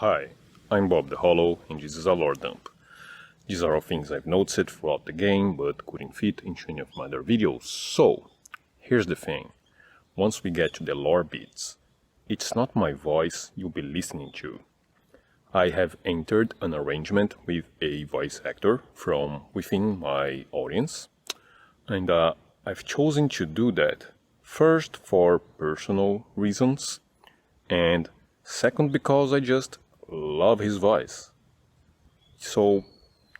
Hi, I'm Bob the Hollow, and this is a lore dump. These are all things I've noticed throughout the game, but couldn't fit into any of my other videos. So, here's the thing. Once we get to the lore bits, it's not my voice you'll be listening to. I have entered an arrangement with a voice actor from within my audience, and I've chosen to do that first for personal reasons, and second because I just love his voice. So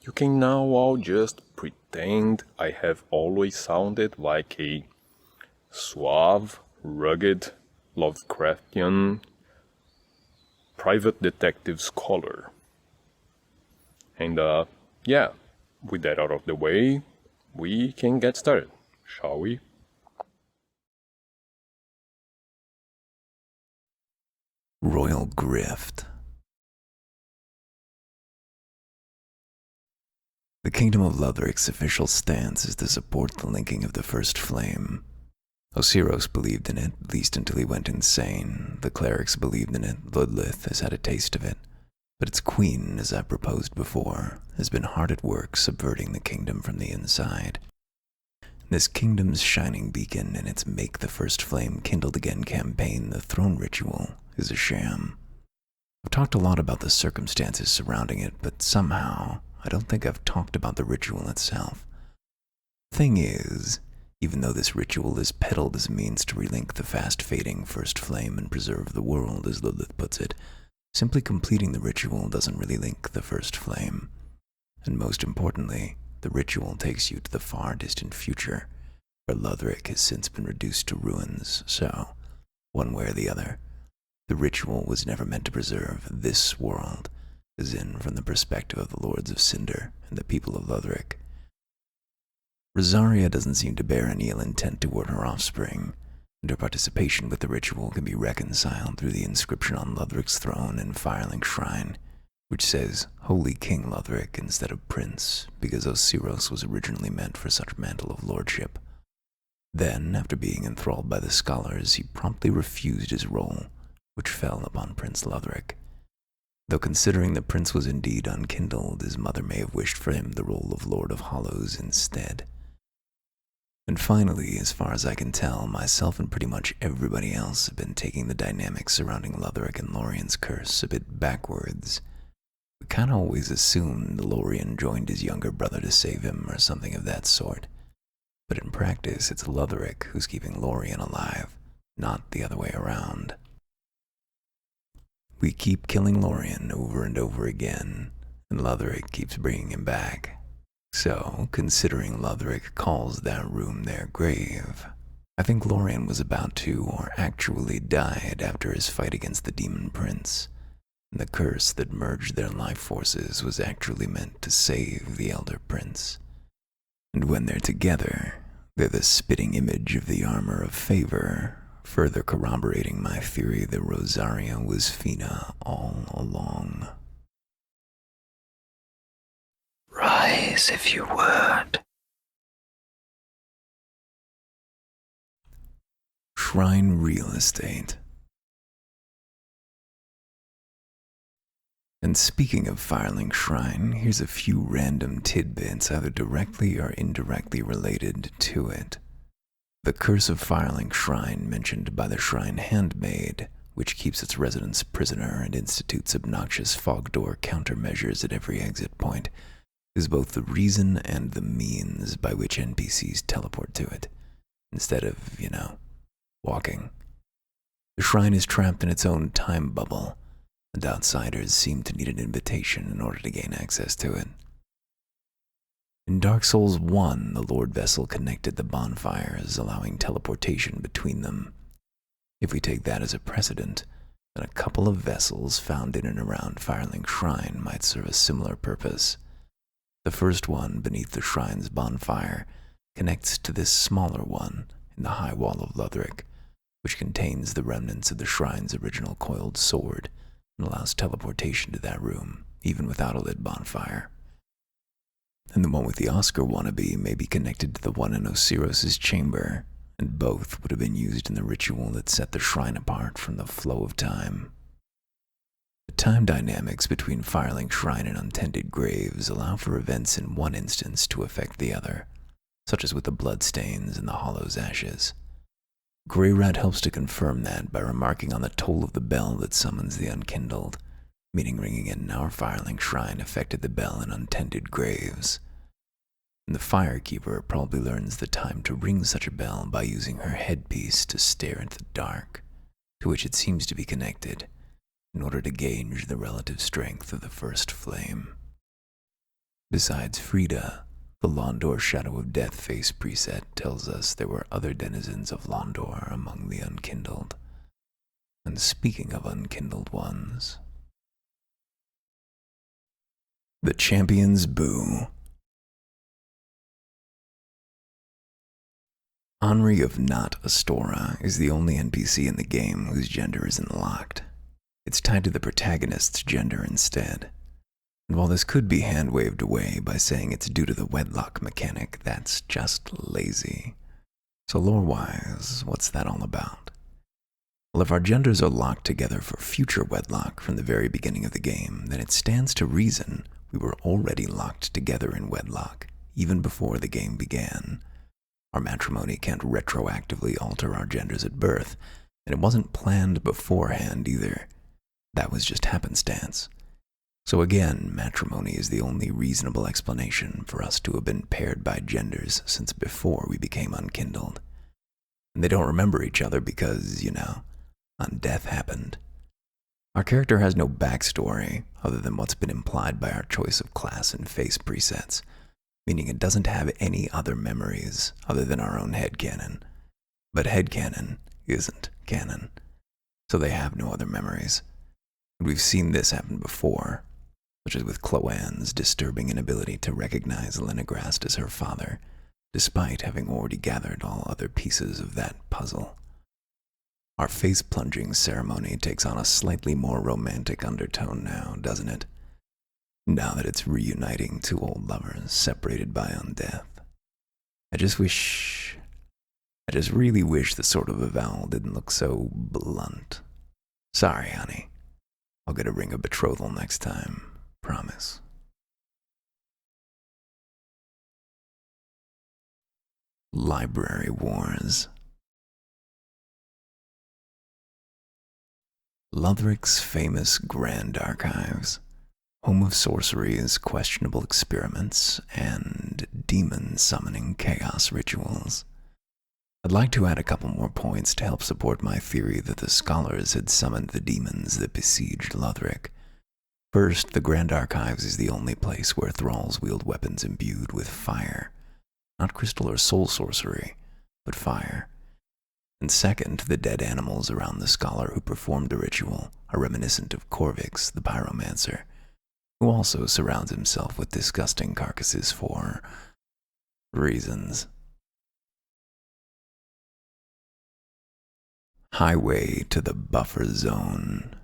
you can now all just pretend I have always sounded like a suave, rugged, Lovecraftian private detective scholar. And yeah, with that out of the way, we can get started, shall we? Royal Grift. The Kingdom of Lothric's official stance is to support the linking of the First Flame. Osiros believed in it, at least until he went insane. The clerics believed in it. Ludlith has had a taste of it. But its queen, as I proposed before, has been hard at work subverting the kingdom from the inside. This kingdom's shining beacon and its Make the First Flame Kindled Again campaign, the throne ritual, is a sham. I've talked a lot about the circumstances surrounding it, but somehow I don't think I've talked about the ritual itself. Thing is, even though this ritual is peddled as a means to relink the fast-fading First Flame and preserve the world, as Ludlith puts it, simply completing the ritual doesn't really link the First Flame. And most importantly, the ritual takes you to the far distant future, where Lothric has since been reduced to ruins, so, one way or the other, the ritual was never meant to preserve this world, as in from the perspective of the Lords of Cinder and the people of Lothric. Rosaria doesn't seem to bear any ill intent toward her offspring, and her participation with the ritual can be reconciled through the inscription on Lothric's throne in Firelink Shrine, which says Holy King Lothric instead of Prince, because Osiros was originally meant for such mantle of lordship. Then, after being enthralled by the scholars, he promptly refused his role, which fell upon Prince Lothric. Though considering the prince was indeed unkindled, his mother may have wished for him the role of Lord of Hollows instead. And finally, as far as I can tell, myself and pretty much everybody else have been taking the dynamics surrounding Lothric and Lorien's curse a bit backwards. We kinda always assumed Lorien joined his younger brother to save him or something of that sort. But in practice, it's Lothric who's keeping Lorien alive, not the other way around. We keep killing Lorien over and over again, and Lothric keeps bringing him back. So, considering Lothric calls that room their grave, I think Lorien was about to, or actually died after his fight against the Demon Prince, and the curse that merged their life forces was actually meant to save the Elder Prince. And when they're together, they're the spitting image of the armor of favor, further corroborating my theory that Rosaria was Fina all along. Rise if you would. Shrine real estate. And speaking of Firelink Shrine, here's a few random tidbits either directly or indirectly related to it. The Curse of Firelink Shrine, mentioned by the Shrine Handmaid, which keeps its residents prisoner and institutes obnoxious fog door countermeasures at every exit point, is both the reason and the means by which NPCs teleport to it, instead of, walking. The shrine is trapped in its own time bubble, and outsiders seem to need an invitation in order to gain access to it. In Dark Souls 1, the Lord Vessel connected the bonfires, allowing teleportation between them. If we take that as a precedent, then a couple of vessels found in and around Firelink Shrine might serve a similar purpose. The first one, beneath the shrine's bonfire, connects to this smaller one in the high wall of Lothric, which contains the remnants of the shrine's original coiled sword and allows teleportation to that room, even without a lit bonfire. And the one with the Oscar wannabe may be connected to the one in Osiris' chamber, and both would have been used in the ritual that set the shrine apart from the flow of time. The time dynamics between Firelink Shrine and Untended Graves allow for events in one instance to affect the other, such as with the bloodstains and the Hollow's ashes. Greyrat helps to confirm that by remarking on the toll of the bell that summons the Unkindled, meaning ringing in our Firelink Shrine affected the bell in Untended Graves. And the Firekeeper probably learns the time to ring such a bell by using her headpiece to stare into the dark, to which it seems to be connected, in order to gauge the relative strength of the first flame. Besides Frida, the Londor Shadow of Death face preset tells us there were other denizens of Londor among the Unkindled. And speaking of Unkindled ones, the Champion's Boo. Henri of Not Astora is the only NPC in the game whose gender isn't locked. It's tied to the protagonist's gender instead. And while this could be hand-waved away by saying it's due to the wedlock mechanic, that's just lazy. So lore-wise, what's that all about? Well, if our genders are locked together for future wedlock from the very beginning of the game, then it stands to reason we were already locked together in wedlock, even before the game began. Our matrimony can't retroactively alter our genders at birth, and it wasn't planned beforehand either. That was just happenstance. So again, matrimony is the only reasonable explanation for us to have been paired by genders since before we became unkindled. And they don't remember each other because, undeath happened. Our character has no backstory other than what's been implied by our choice of class and face presets, meaning it doesn't have any other memories other than our own headcanon. But headcanon isn't canon, so they have no other memories. And we've seen this happen before, such as with Cloanne's disturbing inability to recognize Lenegrast as her father, despite having already gathered all other pieces of that puzzle. Our face-plunging ceremony takes on a slightly more romantic undertone now, doesn't it? Now that it's reuniting two old lovers separated by undeath. I just really wish the sort of avowal didn't look so blunt. Sorry, honey. I'll get a ring of betrothal next time. Promise. Library Wars. Lothric's famous Grand Archives, home of sorcery's questionable experiments and demon-summoning chaos rituals. I'd like to add a couple more points to help support my theory that the scholars had summoned the demons that besieged Lothric. First, the Grand Archives is the only place where thralls wield weapons imbued with fire. Not crystal or soul sorcery, but fire. And second, the dead animals around the scholar who performed the ritual are reminiscent of Corvix, the pyromancer, who also surrounds himself with disgusting carcasses for reasons. Highway to the Buffer Zone.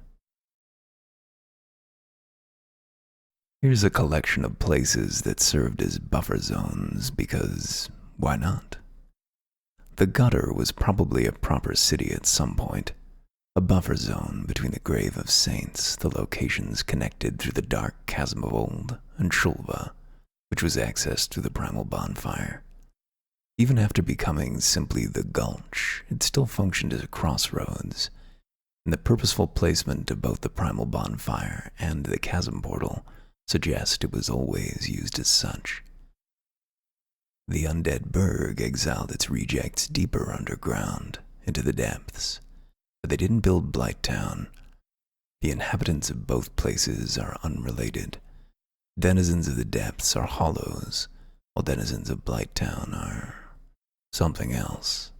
Here's a collection of places that served as buffer zones because why not? The Gutter was probably a proper city at some point, a buffer zone between the Grave of Saints, the locations connected through the dark chasm of old, and Shulva, which was accessed through the primal bonfire. Even after becoming simply the Gulch, it still functioned as a crossroads, and the purposeful placement of both the primal bonfire and the chasm portal suggest it was always used as such. The undead Burg exiled its rejects deeper underground, into the depths, but they didn't build Blighttown. The inhabitants of both places are unrelated. Denizens of the depths are hollows, while denizens of Blighttown are something else.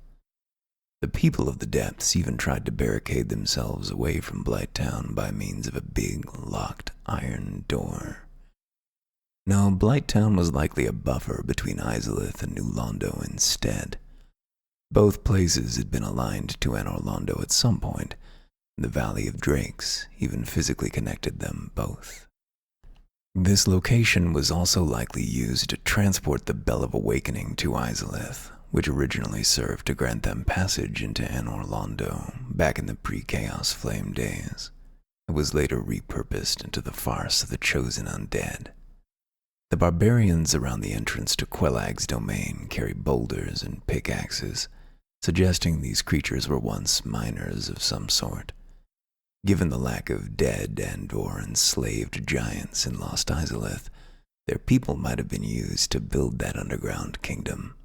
The people of the depths even tried to barricade themselves away from Blighttown by means of a big, locked iron door. No, Blighttown was likely a buffer between Izalith and New Londo instead. Both places had been aligned to Anor Londo at some point, and the Valley of Drakes even physically connected them both. This location was also likely used to transport the Bell of Awakening to Izalith, which originally served to grant them passage into Anor Londo back in the pre-Chaos Flame days. It was later repurposed into the farce of the chosen undead. The barbarians around the entrance to Quelaag's domain carry boulders and pickaxes, suggesting these creatures were once miners of some sort. Given the lack of dead and/or enslaved giants in Lost Izalith, their people might have been used to build that underground kingdom,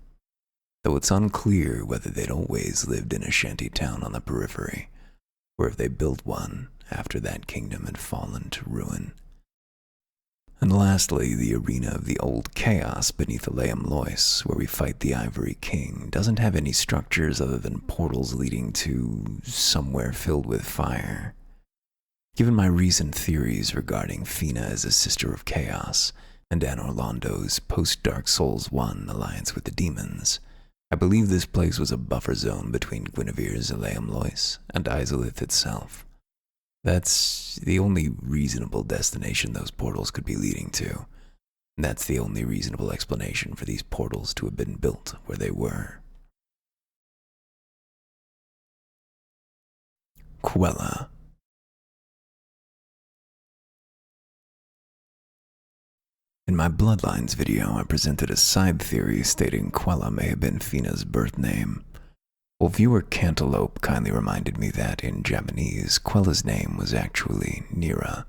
though it's unclear whether they'd always lived in a shanty town on the periphery, or if they built one after that kingdom had fallen to ruin. And lastly, the arena of the old chaos beneath Aleum Lois, where we fight the Ivory King, doesn't have any structures other than portals leading to somewhere filled with fire. Given my recent theories regarding Fina as a sister of chaos, and Anor Londo's post-Dark Souls 1 alliance with the demons, I believe this place was a buffer zone between Guinevere's Aleum Lois and Izalith itself. That's the only reasonable destination those portals could be leading to. And that's the only reasonable explanation for these portals to have been built where they were. Quella. In my Bloodlines video, I presented a side theory stating Quella may have been Fina's birth name. Well, viewer Cantaloupe kindly reminded me that, in Japanese, Quella's name was actually Nira.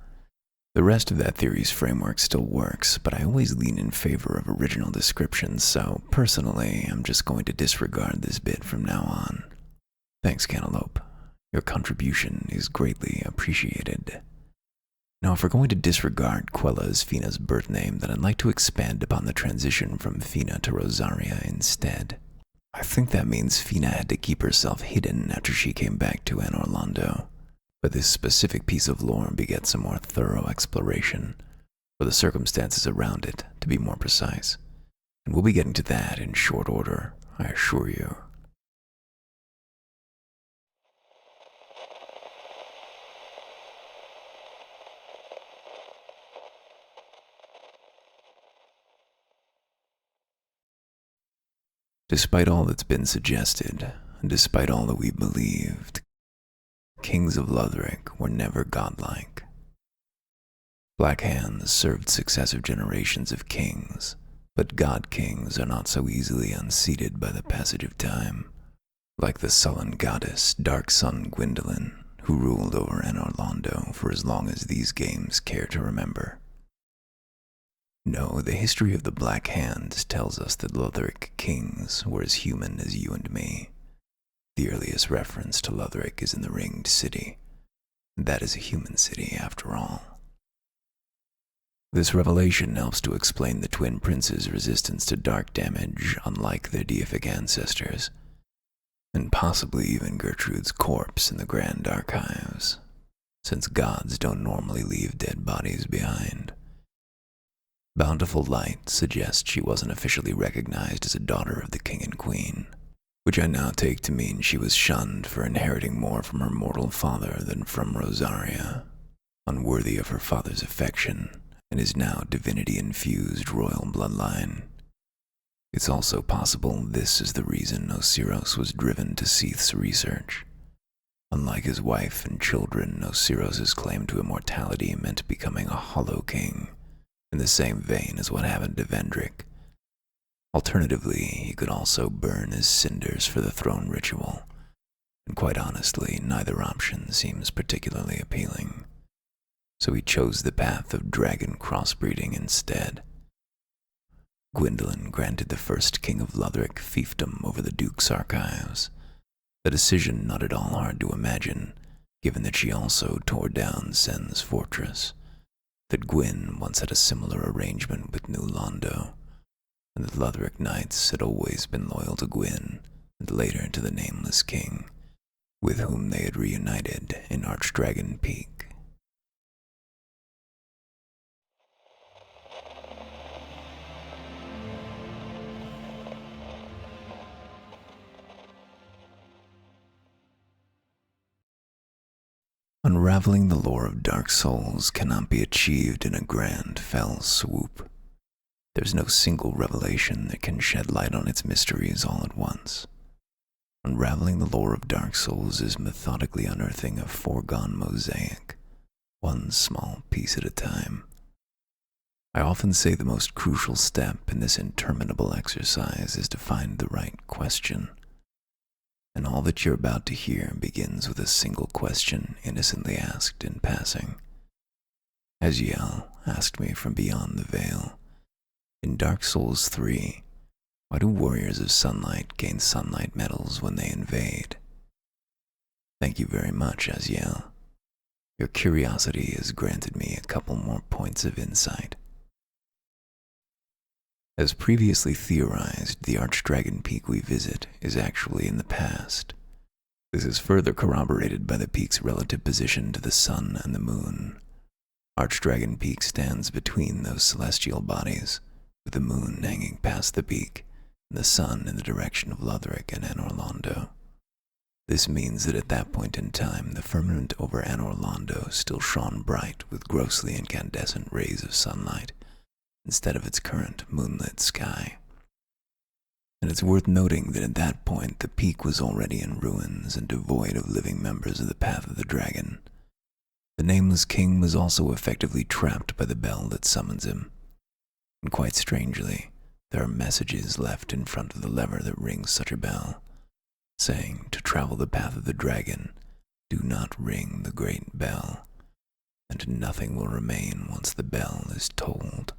The rest of that theory's framework still works, but I always lean in favor of original descriptions, so personally, I'm just going to disregard this bit from now on. Thanks, Cantaloupe. Your contribution is greatly appreciated. Now, if we're going to disregard Quella as Fina's birth name, then I'd like to expand upon the transition from Fina to Rosaria instead. I think that means Fina had to keep herself hidden after she came back to Anor Londo, but this specific piece of lore begets a more thorough exploration, or the circumstances around it, to be more precise, and we'll be getting to that in short order, I assure you. Despite all that's been suggested, and despite all that we believed, kings of Lothric were never godlike. Black Hands served successive generations of kings, but god kings are not so easily unseated by the passage of time, like the sullen goddess Dark Sun Gwyndolin, who ruled over Anor Londo for as long as these games care to remember. No, the history of the Black Hands tells us that Lothric kings were as human as you and me. The earliest reference to Lothric is in the Ringed City. That is a human city, after all. This revelation helps to explain the Twin Princes' resistance to dark damage, unlike their deific ancestors, and possibly even Gertrude's corpse in the Grand Archives, since gods don't normally leave dead bodies behind. Bountiful Light suggests she wasn't officially recognized as a daughter of the king and queen, which I now take to mean she was shunned for inheriting more from her mortal father than from Rosaria, unworthy of her father's affection and his now divinity-infused royal bloodline. It's also possible this is the reason Nociros was driven to Seath's research. Unlike his wife and children, Nociros' claim to immortality meant becoming a Hollow King, in the same vein as what happened to Vendrick. Alternatively, he could also burn his cinders for the throne ritual, and quite honestly, neither option seems particularly appealing. So he chose the path of dragon crossbreeding instead. Gwyndolin granted the first king of Lothric fiefdom over the Duke's archives, a decision not at all hard to imagine, given that she also tore down Sen's fortress, that Gwyn once had a similar arrangement with New Londo, and the Lothric Knights had always been loyal to Gwyn, and later to the Nameless King, with whom they had reunited in Archdragon Peak. Unraveling the lore of Dark Souls cannot be achieved in a grand, fell swoop. There's no single revelation that can shed light on its mysteries all at once. Unraveling the lore of Dark Souls is methodically unearthing a foregone mosaic, one small piece at a time. I often say the most crucial step in this interminable exercise is to find the right question. And all that you're about to hear begins with a single question innocently asked in passing. Aziel asked me from beyond the veil, in Dark Souls 3, why do warriors of sunlight gain sunlight medals when they invade? Thank you very much, Aziel. Your curiosity has granted me a couple more points of insight. As previously theorized, the Archdragon Peak we visit is actually in the past. This is further corroborated by the peak's relative position to the sun and the moon. Archdragon Peak stands between those celestial bodies, with the moon hanging past the peak, and the sun in the direction of Lothric and Anor Londo. This means that at that point in time, the firmament over Anor Londo still shone bright with grossly incandescent rays of sunlight, instead of its current moonlit sky. And it's worth noting that at that point, the peak was already in ruins and devoid of living members of the Path of the Dragon. The Nameless King was also effectively trapped by the bell that summons him. And quite strangely, there are messages left in front of the lever that rings such a bell, saying to travel the Path of the Dragon, do not ring the great bell, and nothing will remain once the bell is tolled.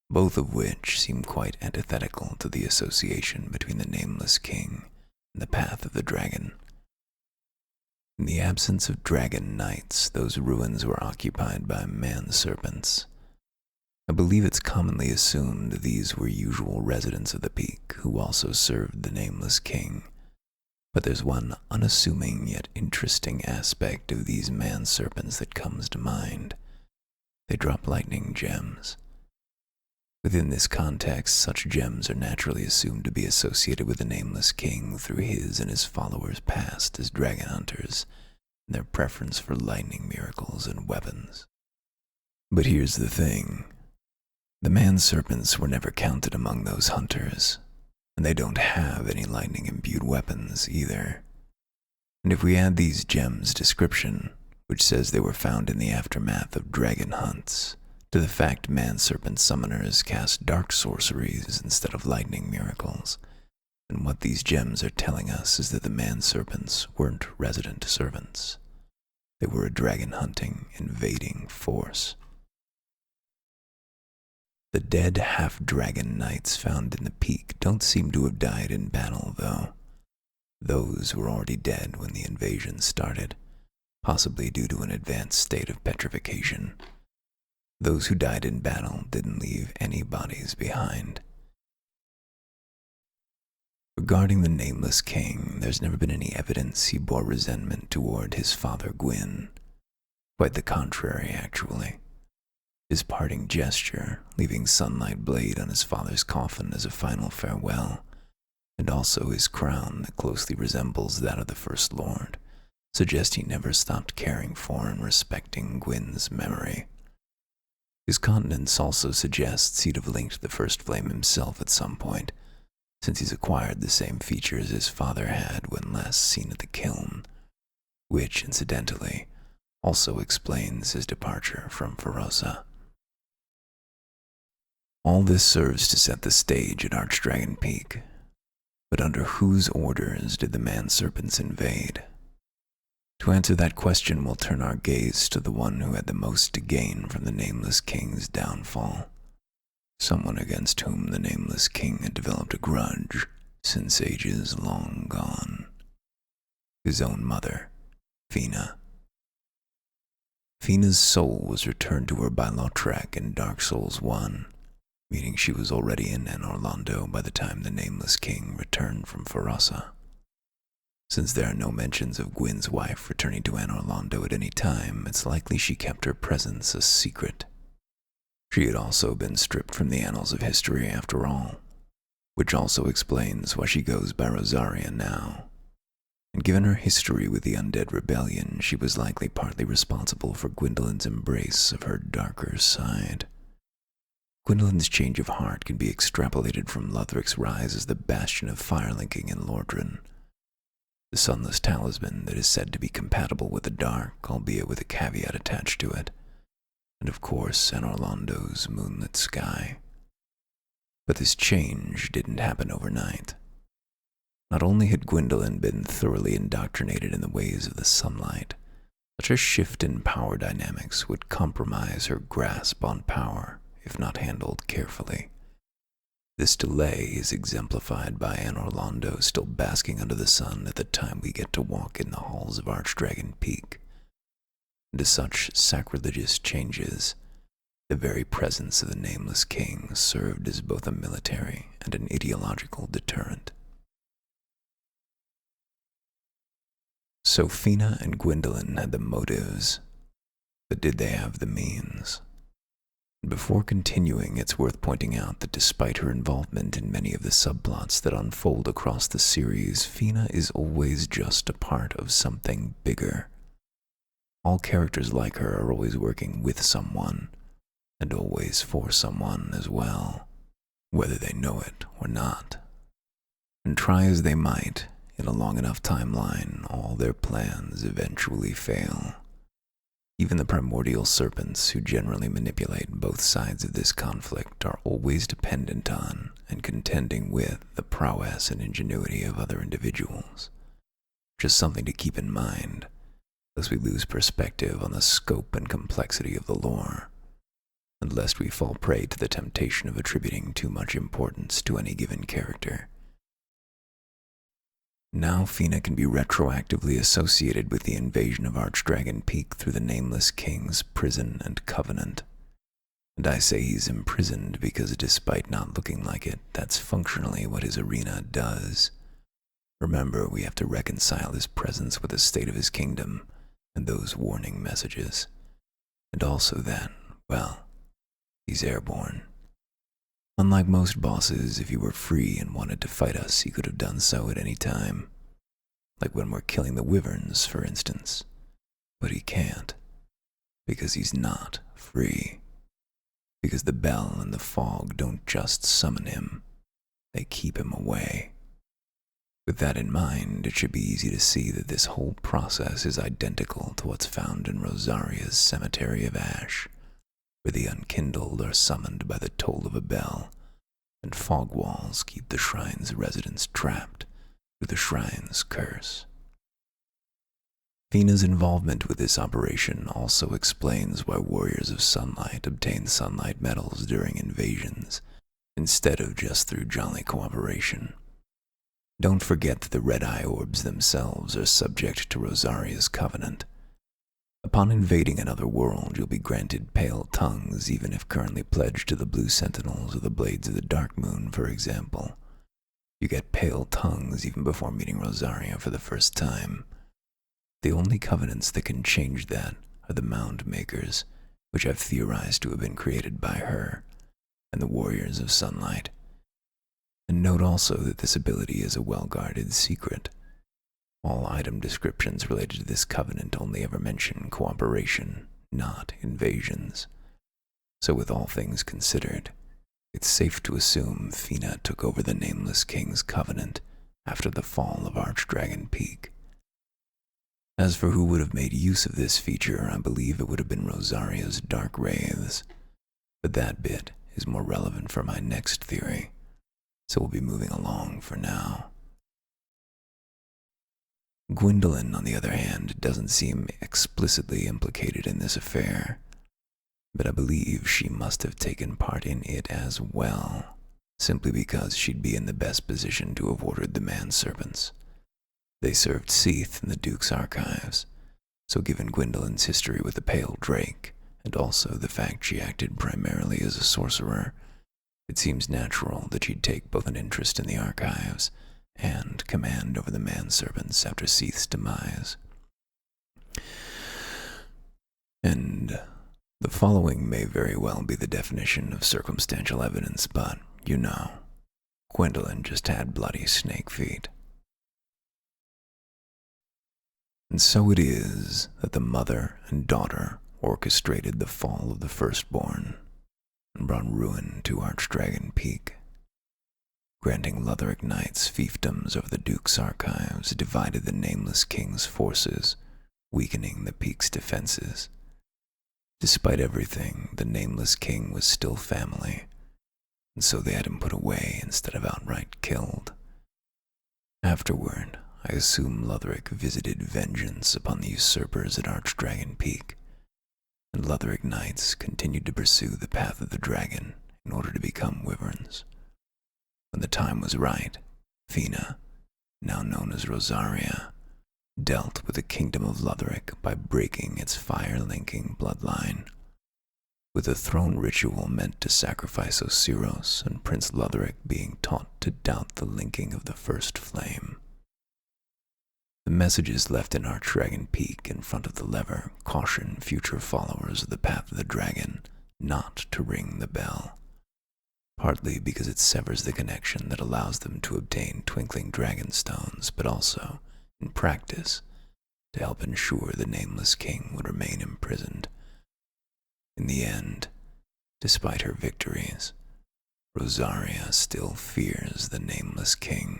Both of which seem quite antithetical to the association between the Nameless King and the Path of the Dragon. In the absence of dragon knights, those ruins were occupied by man-serpents. I believe it's commonly assumed these were usual residents of the peak who also served the Nameless King. But there's one unassuming yet interesting aspect of these man-serpents that comes to mind. They drop lightning gems. Within this context, such gems are naturally assumed to be associated with the Nameless King through his and his followers' past as dragon hunters, and their preference for lightning miracles and weapons. But here's the thing. The man-serpents were never counted among those hunters, and they don't have any lightning-imbued weapons either. And if we add these gems' description, which says they were found in the aftermath of dragon hunts, to the fact man-serpent summoners cast dark sorceries instead of lightning miracles, and what these gems are telling us is that the man-serpents weren't resident servants. They were a dragon-hunting, invading force. The dead half-dragon knights found in the peak don't seem to have died in battle, though. Those were already dead when the invasion started, possibly due to an advanced state of petrification. Those who died in battle didn't leave any bodies behind. Regarding the Nameless King, there's never been any evidence he bore resentment toward his father Gwyn. Quite the contrary, actually. His parting gesture, leaving Sunlight Blade on his father's coffin as a final farewell, and also his crown that closely resembles that of the First Lord, suggest he never stopped caring for and respecting Gwyn's memory. His countenance also suggests he'd have linked the First Flame himself at some point, since he's acquired the same features his father had when last seen at the kiln, which, incidentally, also explains his departure from Ferosa. All this serves to set the stage at Archdragon Peak, but under whose orders did the man-serpents invade? To answer that question, we'll turn our gaze to the one who had the most to gain from the Nameless King's downfall, someone against whom the Nameless King had developed a grudge since ages long gone. His own mother, Fina. Fina's soul was returned to her by Lautrec in Dark Souls 1, meaning she was already in Anor Londo by the time the Nameless King returned from Ferosa. Since there are no mentions of Gwyn's wife returning to Anor Londo at any time, it's likely she kept her presence a secret. She had also been stripped from the annals of history after all, which also explains why she goes by Rosaria now. And given her history with the Undead Rebellion, she was likely partly responsible for Gwendolyn's embrace of her darker side. Gwendolyn's change of heart can be extrapolated from Lothric's rise as the bastion of firelinking in Lordran. the sunless talisman that is said to be compatible with the dark, albeit with a caveat attached to it, and of course San Orlando's moonlit sky. But this change didn't happen overnight. Not only had Gwendolyn been thoroughly indoctrinated in the ways of the sunlight, such a shift in power dynamics would compromise her grasp on power if not handled carefully. This delay is exemplified by Anne Orlando still basking under the sun at the time we get to walk in the halls of Archdragon Peak. And to such sacrilegious changes, the very presence of the Nameless King served as both a military and an ideological deterrent. So Fina and Gwendolyn had the motives, but did they have the means? Before continuing, it's worth pointing out that despite her involvement in many of the subplots that unfold across the series, Fina is always just a part of something bigger. All characters like her are always working with someone, and always for someone as well, whether they know it or not. And try as they might, in a long enough timeline, all their plans eventually fail. Even the primordial serpents, who generally manipulate both sides of this conflict, are always dependent on and contending with the prowess and ingenuity of other individuals. Just something to keep in mind, lest we lose perspective on the scope and complexity of the lore, and lest we fall prey to the temptation of attributing too much importance to any given character. Now Fina can be retroactively associated with the invasion of Archdragon Peak through the Nameless King's prison and covenant. And I say he's imprisoned because despite not looking like it, that's functionally what his arena does. Remember, we have to reconcile his presence with the state of his kingdom and those warning messages. And also that, well, he's airborne. Unlike most bosses, if he were free and wanted to fight us, he could have done so at any time. Like when we're killing the wyverns, for instance. But he can't, because he's not free. Because the bell and the fog don't just summon him, they keep him away. With that in mind, it should be easy to see that this whole process is identical to what's found in Rosaria's Cemetery of Ash, where the unkindled are summoned by the toll of a bell, and fog walls keep the shrine's residents trapped through the shrine's curse. Fina's involvement with this operation also explains why Warriors of Sunlight obtain sunlight medals during invasions, instead of just through jolly cooperation. Don't forget that the red-eye orbs themselves are subject to Rosaria's covenant. Upon invading another world, you'll be granted pale tongues, even if currently pledged to the Blue Sentinels or the Blades of the Dark Moon, for example. You get pale tongues even before meeting Rosaria for the first time. The only covenants that can change that are the Mound Makers, which I've theorized to have been created by her, and the Warriors of Sunlight. And note also that this ability is a well-guarded secret. All item descriptions related to this covenant only ever mention cooperation, not invasions. So with all things considered, it's safe to assume Fina took over the Nameless King's covenant after the fall of Archdragon Peak. As for who would have made use of this feature, I believe it would have been Rosaria's Dark Wraiths, but that bit is more relevant for my next theory, so we'll be moving along for now. Gwendolyn, on the other hand, doesn't seem explicitly implicated in this affair, but I believe she must have taken part in it as well, simply because she'd be in the best position to have ordered the man-serpents. They served Seath in the Duke's archives, so given Gwendolyn's history with the Pale Drake, and also the fact she acted primarily as a sorcerer, it seems natural that she'd take both an interest in the archives and command over the man-serpents after Seath's demise. And the following may very well be the definition of circumstantial evidence, but, you know, Gwendolyn just had bloody snake feet. And so it is that the mother and daughter orchestrated the fall of the firstborn and brought ruin to Archdragon Peak. granting Lothric knights fiefdoms over the Duke's archives, divided the Nameless King's forces, weakening the peak's defenses. Despite everything, the Nameless King was still family, and so they had him put away instead of outright killed. Afterward, I assume Lothric visited vengeance upon the usurpers at Archdragon Peak, and Lothric knights continued to pursue the path of the dragon in order to become wyverns. When the time was right, Fina, now known as Rosaria, dealt with the kingdom of Lothric by breaking its fire-linking bloodline, with a throne ritual meant to sacrifice Osiros and Prince Lothric being taught to doubt the linking of the first flame. The messages left in Archdragon Peak in front of the lever caution future followers of the Path of the Dragon not to ring the bell, partly because it severs the connection that allows them to obtain twinkling dragon stones, but also, in practice, to help ensure the Nameless King would remain imprisoned. In the end, despite her victories, Rosaria still fears the Nameless King,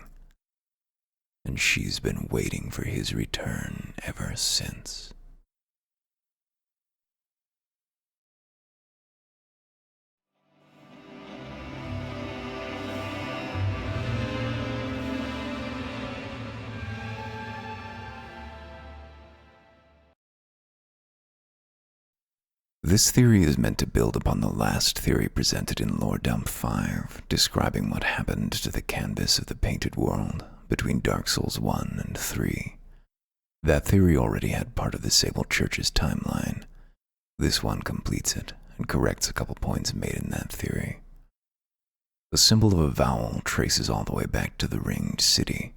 and she's been waiting for his return ever since. This theory is meant to build upon the last theory presented in Lore Dump 5, describing what happened to the canvas of the painted world between Dark Souls 1 and 3. That theory already had part of the Sable Church's timeline. This one completes it and corrects a couple points made in that theory. The symbol of a vowel traces all the way back to the Ringed City.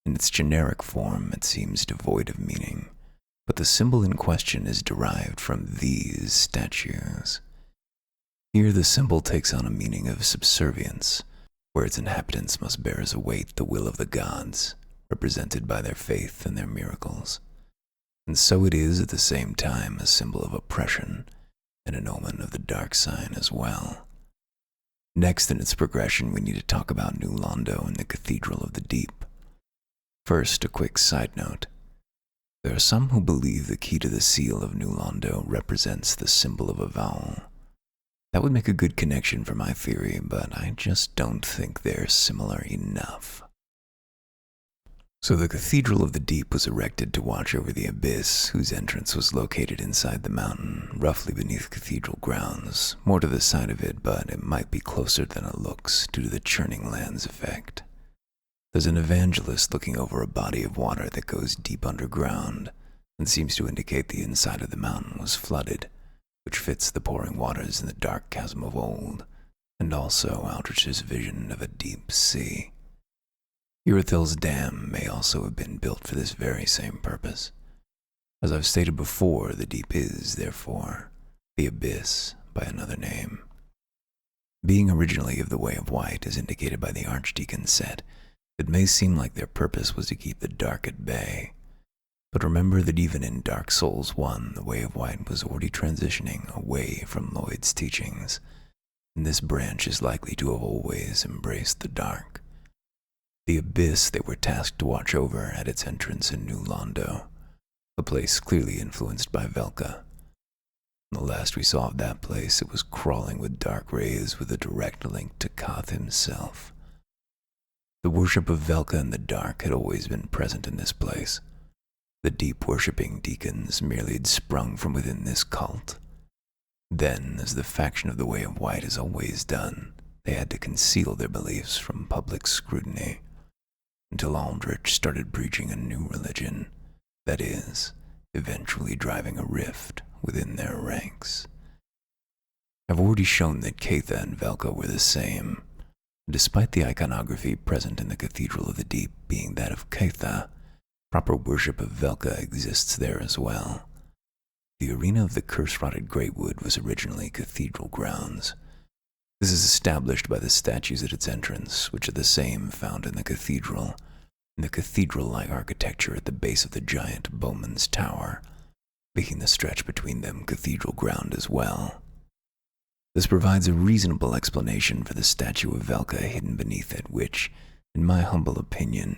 In its generic form, it seems devoid of meaning, but the symbol in question is derived from these statues. Here the symbol takes on a meaning of subservience, where its inhabitants must bear as a weight the will of the gods, represented by their faith and their miracles. And so it is at the same time a symbol of oppression and an omen of the dark sign as well. Next in its progression, we need to talk about New Londo and the Cathedral of the Deep. First, a quick side note. There are some who believe the key to the seal of New Londo represents the symbol of a vowel. That would make a good connection for my theory, but I just don't think they're similar enough. So the Cathedral of the Deep was erected to watch over the abyss, whose entrance was located inside the mountain, roughly beneath cathedral grounds, more to the side of it, but it might be closer than it looks due to the churning lands effect. There's an evangelist looking over a body of water that goes deep underground and seems to indicate the inside of the mountain was flooded, which fits the pouring waters in the dark chasm of old, and also Aldrich's vision of a deep sea. Irithyll's dam may also have been built for this very same purpose. As I've stated before, the deep is, therefore, the abyss by another name. Being originally of the Way of White, as indicated by the Archdeacon set, it may seem like their purpose was to keep the dark at bay. But remember that even in Dark Souls 1, the Way of White was already transitioning away from Lloyd's teachings, and this branch is likely to have always embraced the dark. The abyss they were tasked to watch over at its entrance in New Londo, a place clearly influenced by Velka. The last we saw of that place, it was crawling with dark rays with a direct link to Koth himself. The worship of Velka in the dark had always been present in this place. The deep-worshipping deacons merely had sprung from within this cult. Then, as the faction of the Way of White has always done, they had to conceal their beliefs from public scrutiny, until Aldrich started preaching a new religion, that is, eventually driving a rift within their ranks. I've already shown that Caitha and Velka were the same. Despite the iconography present in the Cathedral of the Deep being that of Caitha, proper worship of Velka exists there as well. The arena of the curse-rotted Greatwood was originally cathedral grounds. This is established by the statues at its entrance, which are the same found in the cathedral, and the cathedral-like architecture at the base of the giant Bowman's Tower, making the stretch between them cathedral ground as well. This provides a reasonable explanation for the statue of Velka hidden beneath it, which, in my humble opinion,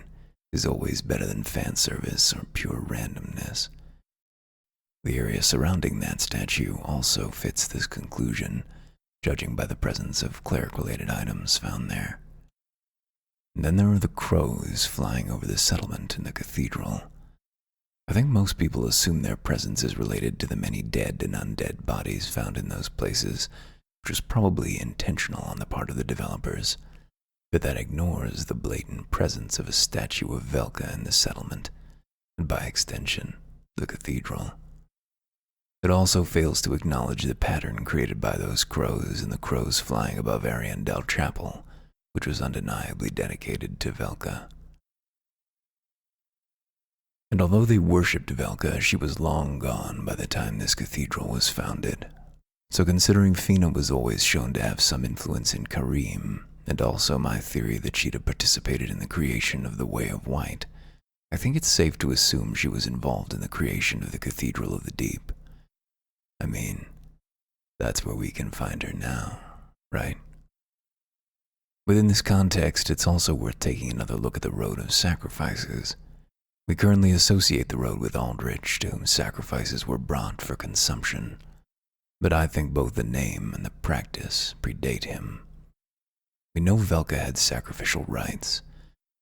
is always better than fan service or pure randomness. The area surrounding that statue also fits this conclusion, judging by the presence of cleric-related items found there. And then there are the crows flying over the settlement and the cathedral. I think most people assume their presence is related to the many dead and undead bodies found in those places, which is probably intentional on the part of the developers, but that ignores the blatant presence of a statue of Velka in the settlement, and by extension, the cathedral. It also fails to acknowledge the pattern created by those crows and the crows flying above Ariandel Chapel, which was undeniably dedicated to Velka. And although they worshipped Velka, she was long gone by the time this cathedral was founded. So considering Fina was always shown to have some influence in Karim, and also my theory that she'd have participated in the creation of the Way of White, I think it's safe to assume she was involved in the creation of the Cathedral of the Deep. I mean, that's where we can find her now, right? Within this context, it's also worth taking another look at the Road of Sacrifices. We currently associate the road with Aldrich, to whom sacrifices were brought for consumption, but I think both the name and the practice predate him. We know Velka had sacrificial rites,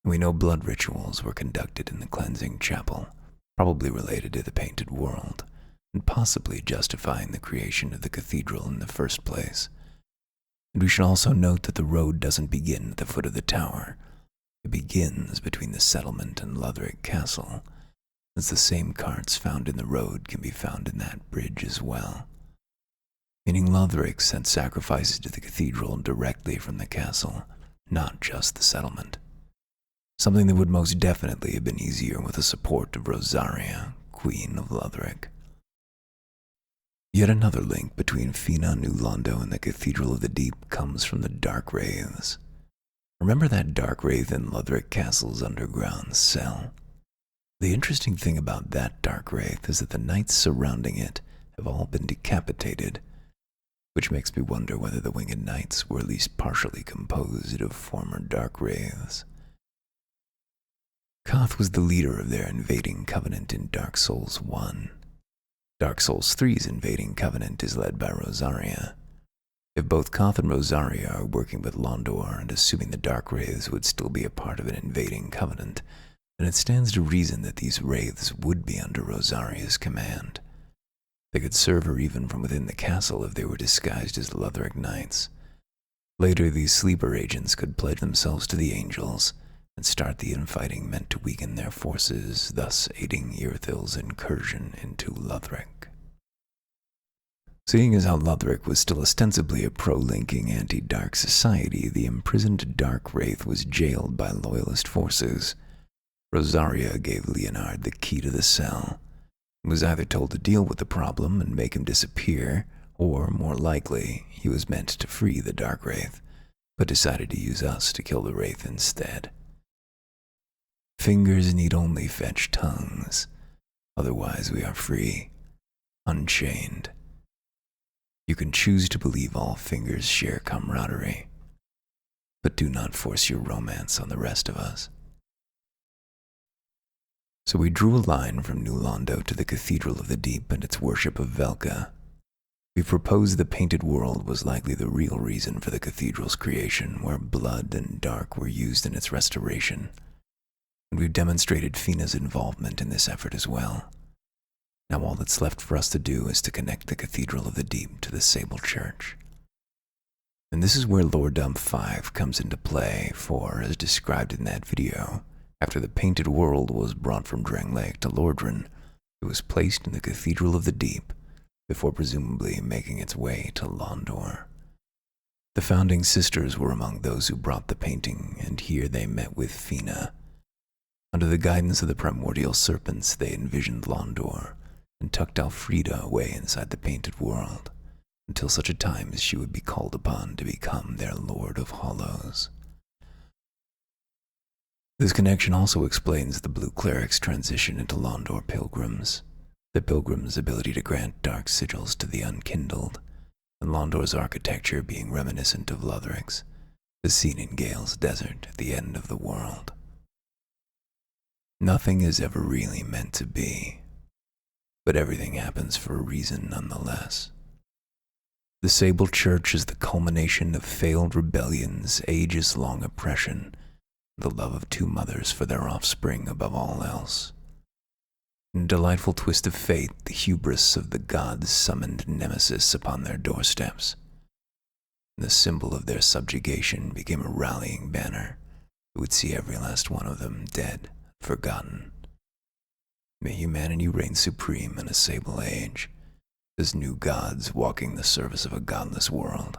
and we know blood rituals were conducted in the cleansing chapel, probably related to the painted world, and possibly justifying the creation of the cathedral in the first place. And we should also note that the road doesn't begin at the foot of the tower. It begins between the settlement and Lothric Castle, as the same carts found in the road can be found in that bridge as well. Meaning Lothric sent sacrifices to the cathedral directly from the castle, not just the settlement. Something that would most definitely have been easier with the support of Rosaria, Queen of Lothric. Yet another link between Fina New Londo and the Cathedral of the Deep comes from the Dark Wraiths. Remember that Dark Wraith in Lothric Castle's underground cell? The interesting thing about that Dark Wraith is that the knights surrounding it have all been decapitated, which makes me wonder whether the Winged Knights were at least partially composed of former Dark Wraiths. Koth was the leader of their invading covenant in Dark Souls 1. Dark Souls 3's invading covenant is led by Rosaria. If both Koth and Rosaria are working with Londor and assuming the Dark Wraiths would still be a part of an invading covenant, then it stands to reason that these wraiths would be under Rosaria's command. They could serve her even from within the castle if they were disguised as Lothric Knights. Later, these sleeper agents could pledge themselves to the Angels and start the infighting meant to weaken their forces, thus aiding Irithyll's incursion into Lothric. Seeing as how Lothric was still ostensibly a pro-linking anti-Dark society, the imprisoned Dark Wraith was jailed by Loyalist forces. Rosaria gave Leonard the key to the cell, and was either told to deal with the problem and make him disappear, or, more likely, he was meant to free the Dark Wraith, but decided to use us to kill the Wraith instead. Fingers need only fetch tongues, otherwise we are free, unchained. You can choose to believe all fingers share camaraderie, but do not force your romance on the rest of us. So we drew a line from New Londo to the Cathedral of the Deep and its worship of Velka. We proposed the painted world was likely the real reason for the cathedral's creation, where blood and dark were used in its restoration. And we've demonstrated Fina's involvement in this effort as well. Now all that's left for us to do is to connect the Cathedral of the Deep to the Sable Church. And this is where Lore Dump 5 comes into play, for, as described in that video, after the painted world was brought from Drangleic to Lordran, it was placed in the Cathedral of the Deep, before presumably making its way to Londor. The Founding Sisters were among those who brought the painting, and here they met with Fina. Under the guidance of the primordial serpents, they envisioned Londor, and tucked Alfreda away inside the painted world, until such a time as she would be called upon to become their Lord of Hollows. This connection also explains the Blue Cleric's transition into Londor Pilgrims, the Pilgrims' ability to grant dark sigils to the unkindled, and Londor's architecture being reminiscent of Lothric's, as seen in Gale's desert at the end of the world. Nothing is ever really meant to be, but everything happens for a reason nonetheless. The Sable Church is the culmination of failed rebellions, ages-long oppression, the love of two mothers for their offspring above all else. In a delightful twist of fate, the hubris of the gods summoned Nemesis upon their doorsteps. The symbol of their subjugation became a rallying banner that would see every last one of them dead, forgotten. May humanity reign supreme in a sable age, as new gods walking the surface of a godless world,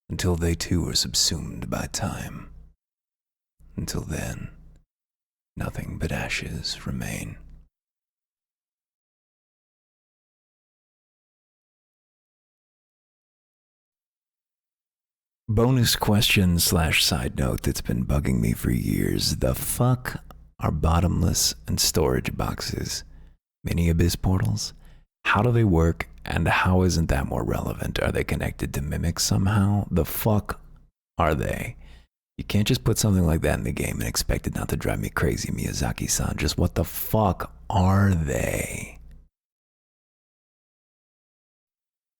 until they too are subsumed by time. Until then, nothing but ashes remain. Bonus question / side note that's been bugging me for years. The fuck are bottomless and storage boxes? Mini abyss portals? How do they work, and how isn't that more relevant? Are they connected to mimics somehow? The fuck are they? You can't just put something like that in the game and expect it not to drive me crazy, Miyazaki-san. Just what the fuck are they?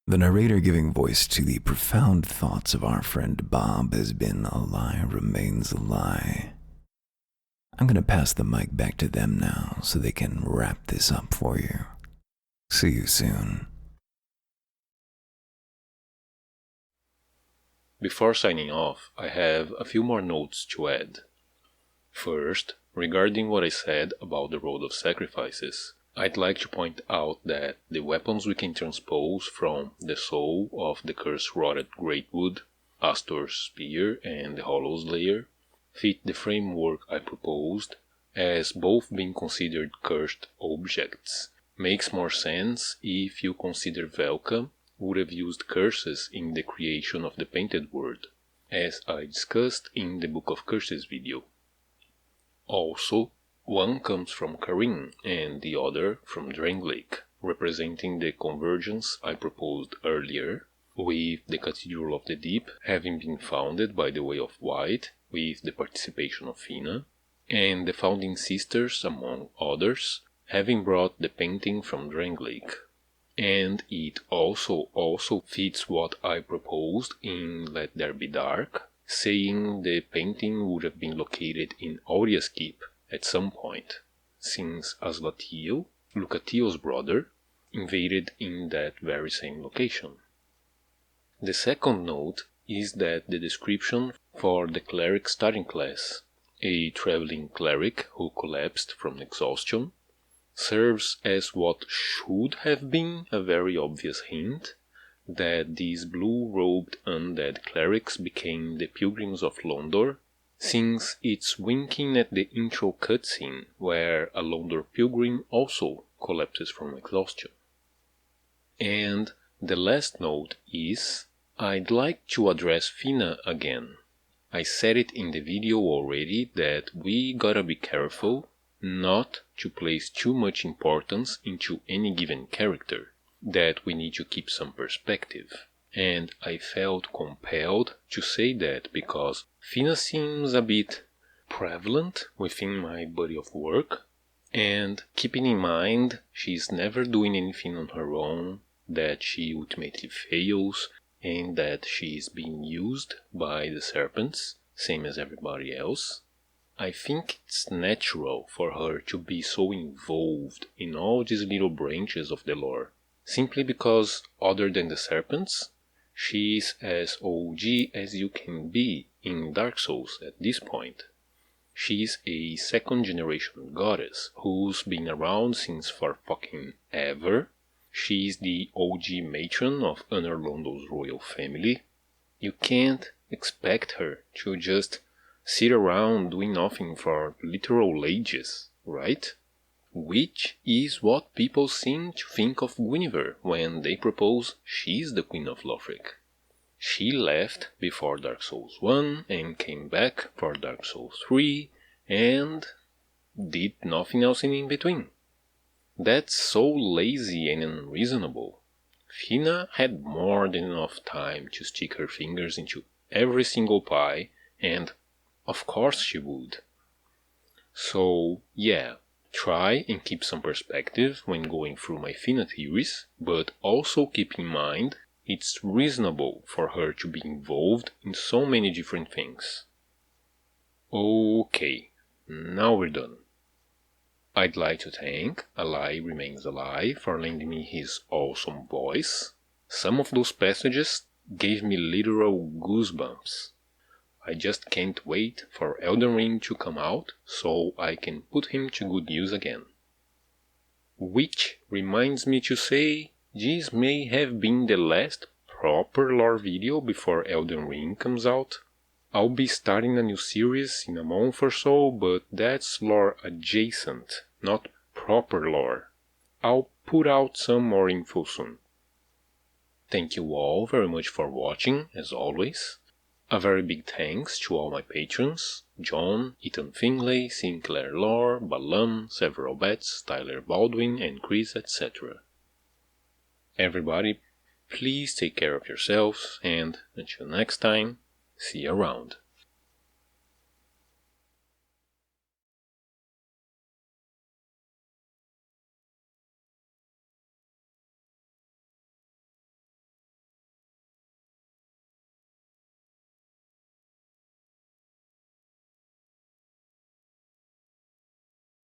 The narrator giving voice to the profound thoughts of our friend Bob has been "A lie remains a lie." I'm going to pass the mic back to them now so they can wrap this up for you. See you soon. Before signing off, I have a few more notes to add. First, regarding what I said about the Road of Sacrifices, I'd like to point out that the weapons we can transpose from the soul of the curse-rotted Greatwood, Astor's Spear and the Hollow Slayer fit the framework I proposed, as both being considered cursed objects. Makes more sense if you consider Velka would have used curses in the creation of the Painted World, as I discussed in the Book of Curses video. Also, one comes from Karin and the other from Drangleic, representing the convergence I proposed earlier, with the Cathedral of the Deep having been founded by the Way of White with the participation of Fina, and the Founding Sisters, among others, having brought the painting from Drangleic. And it also fits what I proposed in Let There Be Dark, saying the painting would have been located in Auria's Keep at some point, since Aslateel, Lucatiel's brother, invaded in that very same location. The second note is that the description for the cleric starting class, a traveling cleric who collapsed from exhaustion, serves as what should have been a very obvious hint that these blue-robed undead clerics became the Pilgrims of Londor, since it's winking at the intro cutscene where a Londor pilgrim also collapses from exhaustion. And the last note is, I'd like to address Fina again. I said it in the video already that we gotta be careful not to place too much importance into any given character, that we need to keep some perspective. And I felt compelled to say that because Fina seems a bit prevalent within my body of work, and keeping in mind she's never doing anything on her own, that she ultimately fails, and that she is being used by the serpents, same as everybody else, I think it's natural for her to be so involved in all these little branches of the lore, simply because, other than the serpents, she's as OG as you can be in Dark Souls at this point. She's a second-generation goddess who's been around since for fucking ever. She's the OG matron of Honor Londo's royal family. You can't expect her to just sit around doing nothing for literal ages, right? Which is what people seem to think of Guinevere when they propose she's the Queen of Lothric. She left before Dark Souls 1 and came back for Dark Souls 3 and did nothing else in between. That's so lazy and unreasonable. Fina had more than enough time to stick her fingers into every single pie, and of course she would. So, yeah, try and keep some perspective when going through my Fina theories, but also keep in mind it's reasonable for her to be involved in so many different things. Okay, now we're done. I'd like to thank Ali Remains Alive for lending me his awesome voice. Some of those passages gave me literal goosebumps. I just can't wait for Elden Ring to come out so I can put him to good use again. Which reminds me to say, this may have been the last proper lore video before Elden Ring comes out. I'll be starting a new series in a month or so, but that's lore adjacent, not proper lore. I'll put out some more info soon. Thank you all very much for watching, as always. A very big thanks to all my patrons, John, Ethan Finlay, Sinclair Lore, Balam, Several Bets, Tyler Baldwin, and Chris, etc. Everybody, please take care of yourselves, and until next time, see you around.